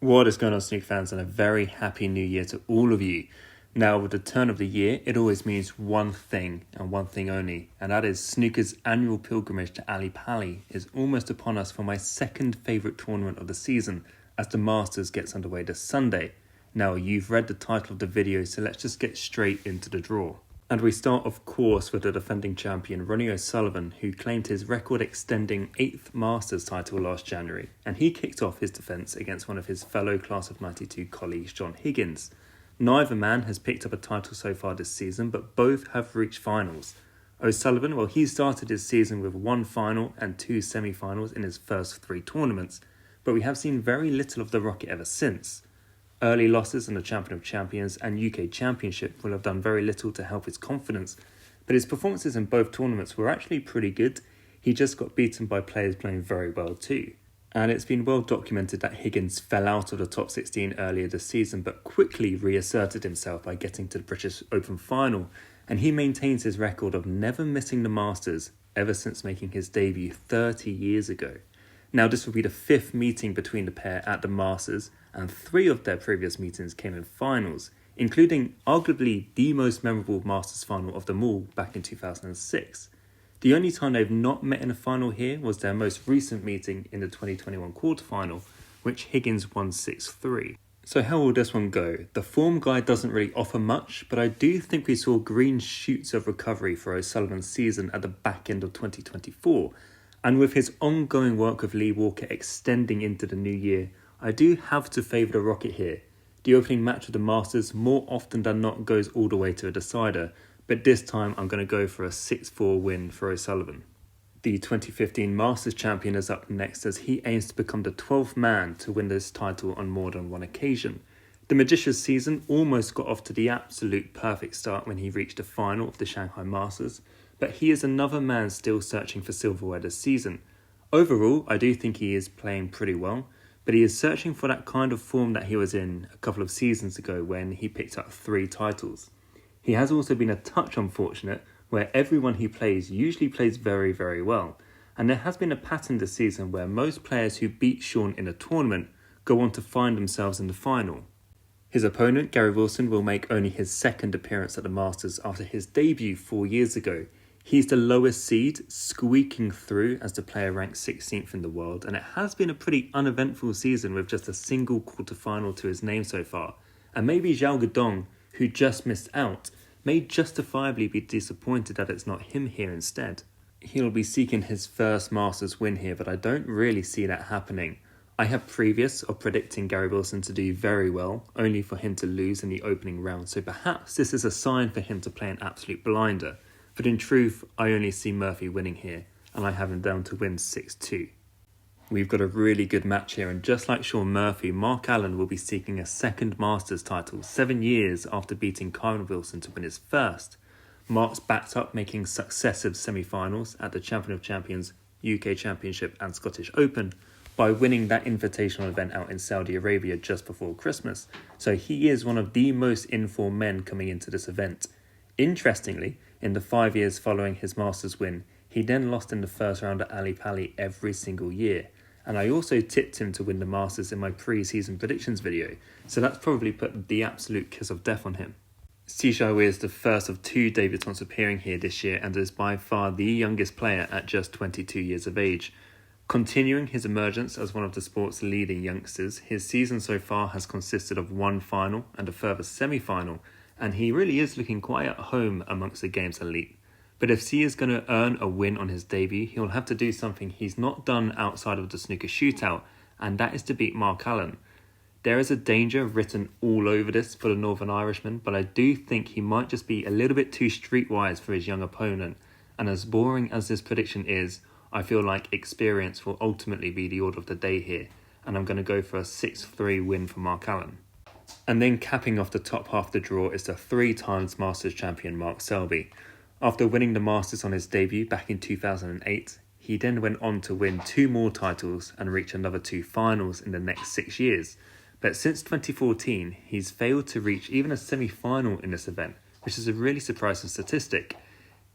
What is going on, Snooker fans, and a very happy new year to all of you. Now, with the turn of the year, it always means one thing and one thing only, and that is Snooker's annual pilgrimage to Ali Pali is almost upon us for my second favourite tournament of the season, as the Masters gets underway this Sunday. Now, you've read the title of the video, so let's just get straight into the draw. And we start, of course, with the defending champion, Ronnie O'Sullivan, who claimed his record-extending 8th Masters title last January, and he kicked off his defence against one of his fellow Class of 92 colleagues, John Higgins. Neither man has picked up a title so far this season, but both have reached finals. O'Sullivan, well, he started his season with 1 final and 2 semi-finals in his first 3 tournaments, but we have seen very little of the Rocket ever since. Early losses in the Champion of Champions and UK Championship will have done very little to help his confidence, but his performances in both tournaments were actually pretty good. He just got beaten by players playing very well too. And it's been well documented that Higgins fell out of the top 16 earlier this season, but quickly reasserted himself by getting to the British Open final, and he maintains his record of never missing the Masters ever since making his debut 30 years ago. Now, this will be the 5th meeting between the pair at the Masters, and 3 of their previous meetings came in finals, including arguably the most memorable Masters final of them all back in 2006. The only time they've not met in a final here was their most recent meeting in the 2021 quarterfinal, which Higgins won 6-3. So how will this one go? The form guide doesn't really offer much, but I do think we saw green shoots of recovery for O'Sullivan's season at the back end of 2024. And with his ongoing work with Lee Walker extending into the new year, I do have to favour the Rocket here. The opening match of the Masters more often than not goes all the way to a decider, but this time I'm going to go for a 6-4 win for O'Sullivan. The 2015 Masters champion is up next as he aims to become the 12th man to win this title on more than one occasion. The Magician's season almost got off to the absolute perfect start when he reached the final of the Shanghai Masters, but he is another man still searching for silverware this season. Overall, I do think he is playing pretty well, but he is searching for that kind of form that he was in a couple of seasons ago when he picked up 3 titles. He has also been a touch unfortunate, where everyone he plays usually plays very, very well, and there has been a pattern this season where most players who beat Sean in a tournament go on to find themselves in the final. His opponent, Gary Wilson, will make only his 2nd appearance at the Masters after his debut 4 years ago. He's the lowest seed, squeaking through as the player ranked 16th in the world, and it has been a pretty uneventful season with just a single quarterfinal to his name so far. And maybe Zhao Guodong, who just missed out, may justifiably be disappointed that it's not him here instead. He'll be seeking his first Masters win here, but I don't really see that happening. I have previous of predicting Gary Wilson to do very well, only for him to lose in the opening round, so perhaps this is a sign for him to play an absolute blinder. But in truth, I only see Murphy winning here, and I have him down to win 6-2. We've got a really good match here, and just like Sean Murphy, Mark Allen will be seeking a 2nd Masters title 7 years after beating Kyren Wilson to win his first. Mark's backed up making successive semi-finals at the Champion of Champions, UK Championship and Scottish Open by winning that invitational event out in Saudi Arabia just before Christmas, so he is one of the most in-form men coming into this event. Interestingly, in the 5 years following his Masters win, he then lost in the first round at Ali Pali every single year. And I also tipped him to win the Masters in my pre-season predictions video, so that's probably put the absolute kiss of death on him. Sijia is the first of 2 debutants appearing here this year and is by far the youngest player at just 22 years of age. Continuing his emergence as one of the sport's leading youngsters, his season so far has consisted of 1 final and a further semi-final, and he really is looking quite at home amongst the game's elite. But if C is going to earn a win on his debut, he'll have to do something he's not done outside of the snooker shootout, and that is to beat Mark Allen. There is a danger written all over this for the Northern Irishman, but I do think he might just be a little bit too streetwise for his young opponent, and as boring as this prediction is, I feel like experience will ultimately be the order of the day here, and I'm going to go for a 6-3 win for Mark Allen. And then capping off the top half of the draw is the 3 times Masters champion Mark Selby. After winning the Masters on his debut back in 2008, he then went on to win 2 more titles and reach another 2 finals in the next 6 years. But since 2014, he's failed to reach even a semi-final in this event, which is a really surprising statistic.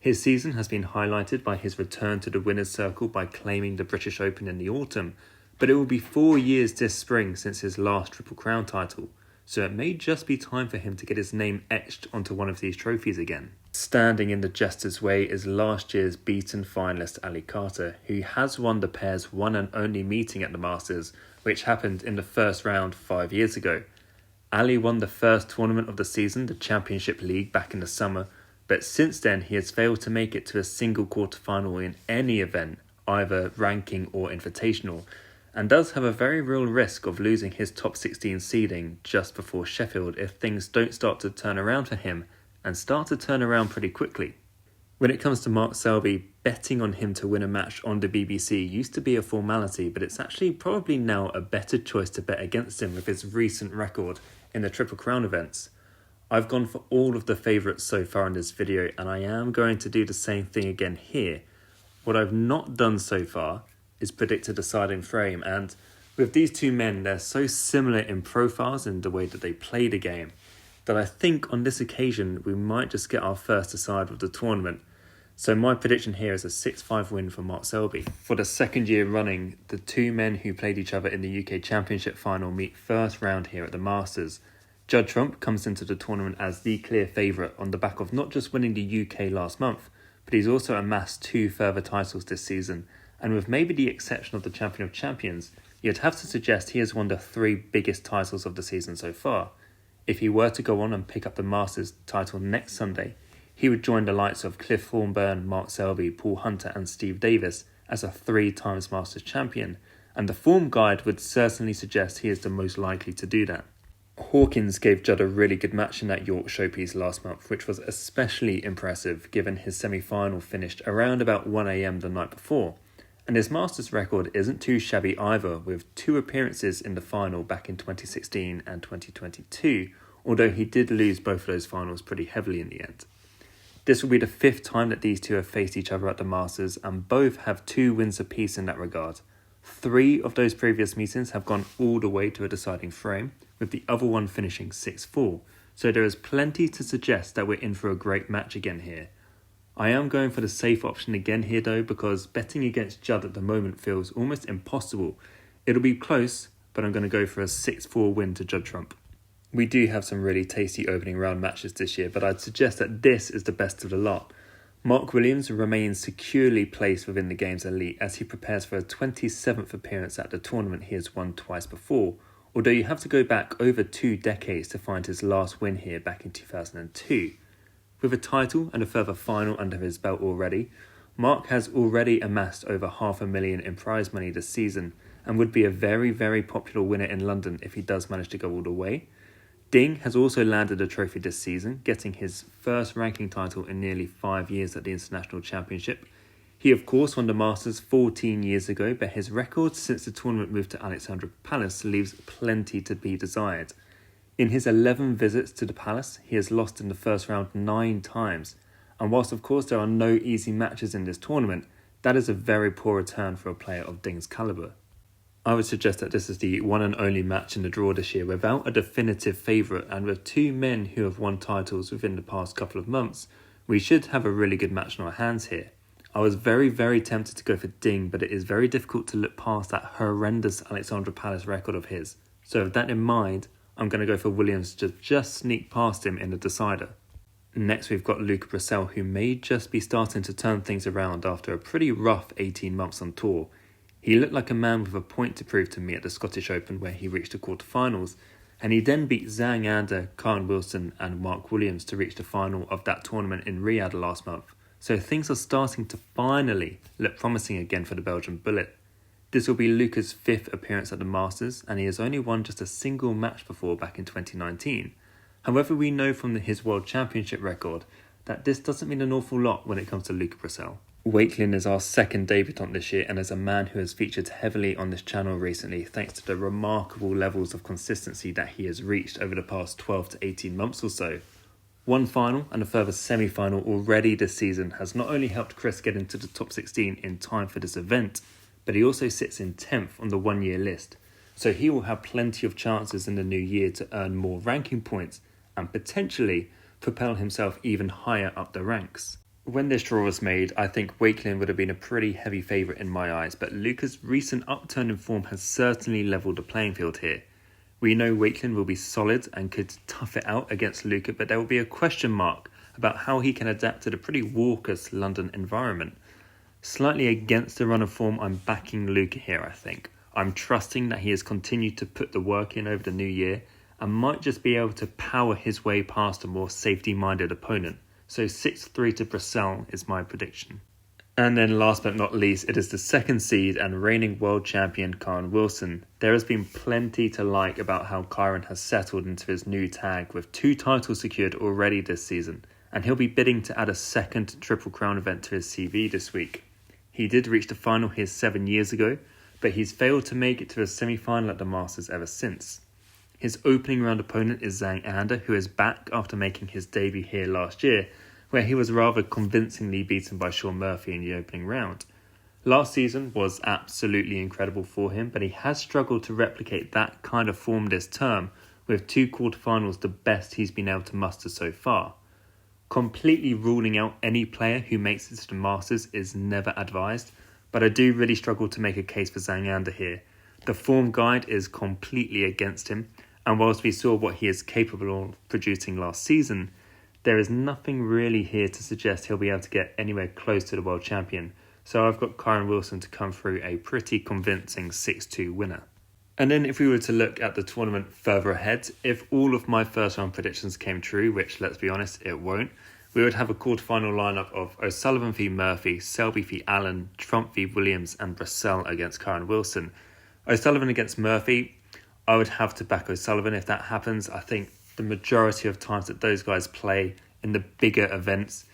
His season has been highlighted by his return to the winner's circle by claiming the British Open in the autumn, but it will be 4 years this spring since his last Triple Crown title, so it may just be time for him to get his name etched onto one of these trophies again. Standing in the Jester's way is last year's beaten finalist Ali Carter, who has won the pair's one and only meeting at the Masters, which happened in the first round 5 years ago. Ali won the first tournament of the season, the Championship League, back in the summer, but since then he has failed to make it to a single quarterfinal in any event, either ranking or invitational, and does have a very real risk of losing his top 16 seeding just before Sheffield if things don't start to turn around for him, and start to turn around pretty quickly. When it comes to Mark Selby, betting on him to win a match on the BBC used to be a formality, but it's actually probably now a better choice to bet against him with his recent record in the Triple Crown events. I've gone for all of the favourites so far in this video, and I am going to do the same thing again here. What I've not done so far is predict a deciding frame, and with these two men, they're so similar in profiles and the way that they play the game, that I think on this occasion we might just get our first decide of the tournament. So my prediction here is a 6-5 win for Mark Selby. For the second year running, the two men who played each other in the UK Championship final meet first round here at the Masters. Judd Trump comes into the tournament as the clear favourite on the back of not just winning the UK last month, but he's also amassed 2 further titles this season, and with maybe the exception of the Champion of Champions, you'd have to suggest he has won the 3 biggest titles of the season so far. If he were to go on and pick up the Masters title next Sunday, he would join the likes of Cliff Thornburn, Mark Selby, Paul Hunter and Steve Davis as a 3-times Masters champion, and the form guide would certainly suggest he is the most likely to do that. Hawkins gave Judd a really good match in that York showpiece last month, which was especially impressive given his semi-final finished around about 1 AM the night before. And his Masters record isn't too shabby either, with 2 appearances in the final back in 2016 and 2022, although he did lose both of those finals pretty heavily in the end. This will be the 5th time that these two have faced each other at the Masters, and both have 2 wins apiece in that regard. 3 of those previous meetings have gone all the way to a deciding frame, with the other one finishing 6-4, so there is plenty to suggest that we're in for a great match again here. I am going for the safe option again here though, because betting against Judd at the moment feels almost impossible. It'll be close, but I'm going to go for a 6-4 win to Judd Trump. We do have some really tasty opening round matches this year, but I'd suggest that this is the best of the lot. Mark Williams remains securely placed within the game's elite as he prepares for a 27th appearance at the tournament he has won twice before, although you have to go back over 2 decades to find his last win here back in 2002. With a title and a further final under his belt already, Mark has already amassed over $500,000 in prize money this season and would be a very, very popular winner in London if he does manage to go all the way. Ding has also landed a trophy this season, getting his first ranking title in nearly 5 years at the International Championship. He of course won the Masters 14 years ago, but his record since the tournament moved to Alexandra Palace leaves plenty to be desired. In his 11 visits to the Palace, he has lost in the first round 9 times, and whilst of course there are no easy matches in this tournament, that is a very poor return for a player of Ding's calibre. I would suggest that this is the one and only match in the draw this year without a definitive favourite, and with 2 men who have won titles within the past couple of months, we should have a really good match on our hands here. I was very, very tempted to go for Ding, but it is very difficult to look past that horrendous Alexandra Palace record of his. So with that in mind, I'm going to go for Williams to just sneak past him in the decider. Next we've got Brecel, who may just be starting to turn things around after a pretty rough 18 months on tour. He looked like a man with a point to prove to me at the Scottish Open where he reached the quarterfinals, and he then beat Zhang, Kyren Wilson and Mark Williams to reach the final of that tournament in Riyadh last month. So things are starting to finally look promising again for the Belgian Bullet. This will be Luca's 5th appearance at the Masters, and he has only won just a single match before back in 2019. However, we know from his World Championship record that this doesn't mean an awful lot when it comes to Brecel. Wakelin is our second debutant this year and is a man who has featured heavily on this channel recently thanks to the remarkable levels of consistency that he has reached over the past 12 to 18 months or so. One final and a further semi-final already this season has not only helped Chris get into the top 16 in time for this event, but he also sits in 10th on the 1-year list, so he will have plenty of chances in the new year to earn more ranking points and potentially propel himself even higher up the ranks. When this draw was made, I think Wakelin would have been a pretty heavy favourite in my eyes, but Luca's recent upturn in form has certainly levelled the playing field here. We know Wakelin will be solid and could tough it out against Luca, but there will be a question mark about how he can adapt to the pretty raucous London environment. Slightly against the run of form, I'm backing Luca here, I think. I'm trusting that he has continued to put the work in over the new year and might just be able to power his way past a more safety-minded opponent. So 6-3 to Brecel is my prediction. And then last but not least, it is the second seed and reigning world champion Kyren Wilson. There has been plenty to like about how Kyren has settled into his new tag with 2 titles secured already this season, and he'll be bidding to add a second Triple Crown event to his CV this week. He did reach the final here 7 years ago, but he's failed to make it to a semi-final at the Masters ever since. His opening round opponent is Zhang, who is back after making his debut here last year, where he was rather convincingly beaten by Shaun Murphy in the opening round. Last season was absolutely incredible for him, but he has struggled to replicate that kind of form this term, with 2 quarterfinals the best he's been able to muster so far. Completely ruling out any player who makes it to the Masters is never advised, but I do really struggle to make a case for Zhang here. The form guide is completely against him, and whilst we saw what he is capable of producing last season, there is nothing really here to suggest he'll be able to get anywhere close to the world champion, so I've got Kyren Wilson to come through a pretty convincing 6-2 winner. And then if we were to look at the tournament further ahead, if all of my first round predictions came true, which let's be honest, it won't, we would have a quarterfinal lineup of O'Sullivan v Murphy, Selby v Allen, Trump v Williams and Brecel against Kyren Wilson. O'Sullivan against Murphy, I would have to back O'Sullivan if that happens. I think the majority of times that those guys play in the bigger events,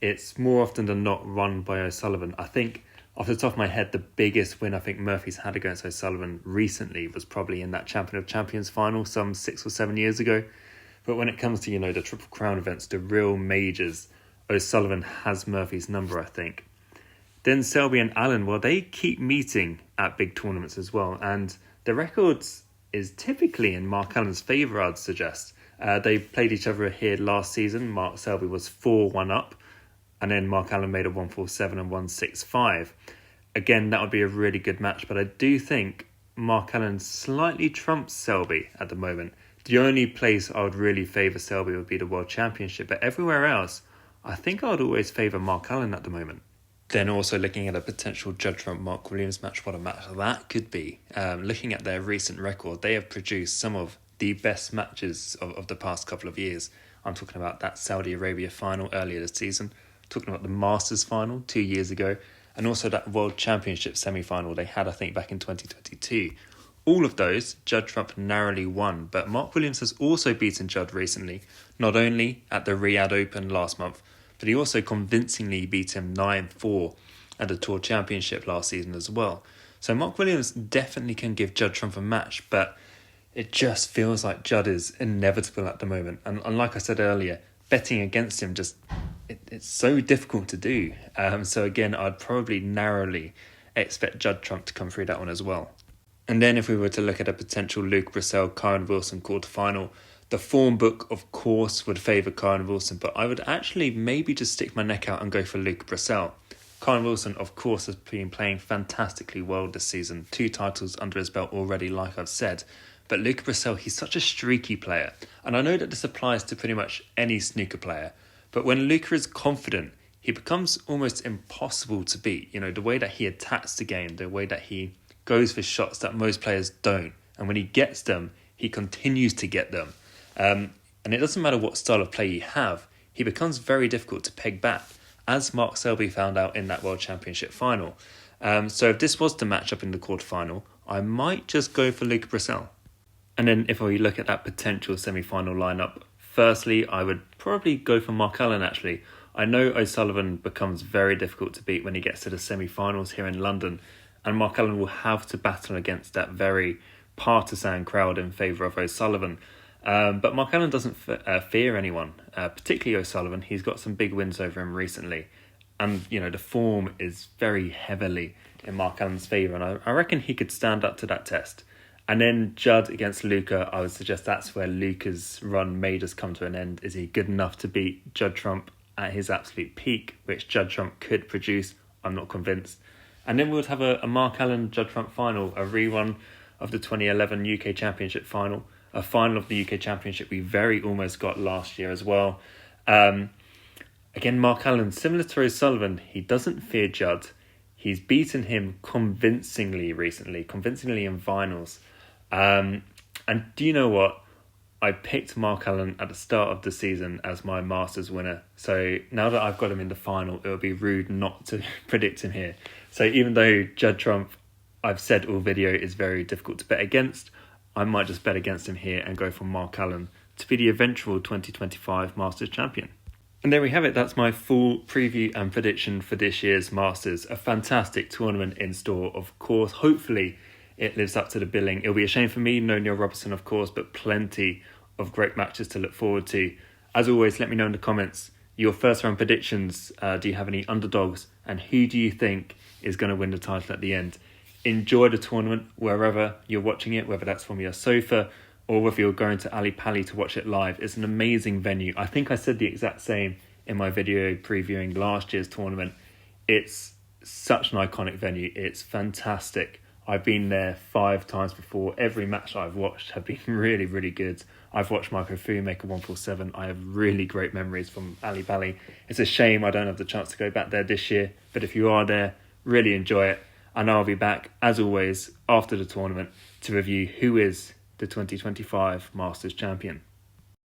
it's more often than not run by O'Sullivan. I think off the top of my head, the biggest win I think Murphy's had against O'Sullivan recently was probably in that Champion of Champions final some 6 or 7 years ago. But when it comes to, the Triple Crown events, the real majors, O'Sullivan has Murphy's number, I think. Then Selby and Allen, well, they keep meeting at big tournaments as well. And the records is typically in Mark Allen's favour, I'd suggest. They played each other here last season. Mark Selby was 4-1 up, and then Mark Allen made a 1-4-7 and 1-6-5. Again, that would be a really good match, but I do think Mark Allen slightly trumps Selby at the moment. The only place I would really favour Selby would be the World Championship, but everywhere else, I think I would always favour Mark Allen at the moment. Then also looking at a potential Judd Trump-Mark Williams match, what a match that could be. Looking at their recent record, they have produced some of the best matches of the past couple of years. I'm talking about that Saudi Arabia final earlier this season, talking about the Masters final 2 years ago, and also that World Championship semi-final they had, I think, back in 2022. All of those, Judd Trump narrowly won, but Mark Williams has also beaten Judd recently, not only at the Riyadh Open last month, but he also convincingly beat him 9-4 at the Tour Championship last season as well. So Mark Williams definitely can give Judd Trump a match, but it just feels like Judd is inevitable at the moment. And like I said earlier, betting against him it's so difficult to do. So again, I'd probably narrowly expect Judd Trump to come through that one as well. And then if we were to look at a potential Luke Brecel, Kyren Wilson quarterfinal, the form book, of course, would favour Kyren Wilson, but I would actually maybe just stick my neck out and go for Luke Brecel. Kyren Wilson, of course, has been playing fantastically well this season. 2 titles under his belt already, like I've said. But Luke Brecel, he's such a streaky player. And I know that this applies to pretty much any snooker player. But when Luca is confident, he becomes almost impossible to beat. The way that he attacks the game, the way that he goes for shots that most players don't. And when he gets them, he continues to get them. And it doesn't matter what style of play you have, he becomes very difficult to peg back, as Mark Selby found out in that World Championship final. So if this was to match up in the quarterfinal, I might just go for Luke Brecel. And then if we look at that potential semi-final lineup, firstly, I would probably go for Mark Allen, actually. I know O'Sullivan becomes very difficult to beat when he gets to the semi-finals here in London, and Mark Allen will have to battle against that very partisan crowd in favour of O'Sullivan. But Mark Allen doesn't fear anyone, particularly O'Sullivan. He's got some big wins over him recently. And, the form is very heavily in Mark Allen's favour, and I reckon he could stand up to that test. And then Judd against Luca, I would suggest that's where Luca's run may just come to an end. Is he good enough to beat Judd Trump at his absolute peak, which Judd Trump could produce. I'm not convinced. And then we would have a Mark Allen Judd Trump final, a rerun of the 2011 UK Championship final, a final of the UK Championship we very almost got last year as well. Again, Mark Allen, similar to O'Sullivan, he doesn't fear Judd. He's beaten him convincingly recently, convincingly in finals. And do you know what? I picked Mark Allen at the start of the season as my Masters winner. So now that I've got him in the final, it would be rude not to predict him here. So even though Judd Trump, I've said all video, is very difficult to bet against, I might just bet against him here and go for Mark Allen to be the eventual 2025 Masters champion. And there we have it. That's my full preview and prediction for this year's Masters. A fantastic tournament in store, of course. Hopefully it lives up to the billing. It'll be a shame for me, no Neil Robertson, of course, but plenty of great matches to look forward to. As always, let me know in the comments your first round predictions. Do you have any underdogs? And who do you think is going to win the title at the end? Enjoy the tournament wherever you're watching it, whether that's from your sofa or whether you're going to Ali Pali to watch it live. It's an amazing venue. I think I said the exact same in my video previewing last year's tournament. It's such an iconic venue. It's fantastic. I've been there 5 times before. Every match I've watched have been really, really good. I've watched Marco Fu make a 147. I have really great memories from Ali Pali. It's a shame I don't have the chance to go back there this year, but if you are there, really enjoy it. And I'll be back, as always, after the tournament to review who is the 2025 Masters champion.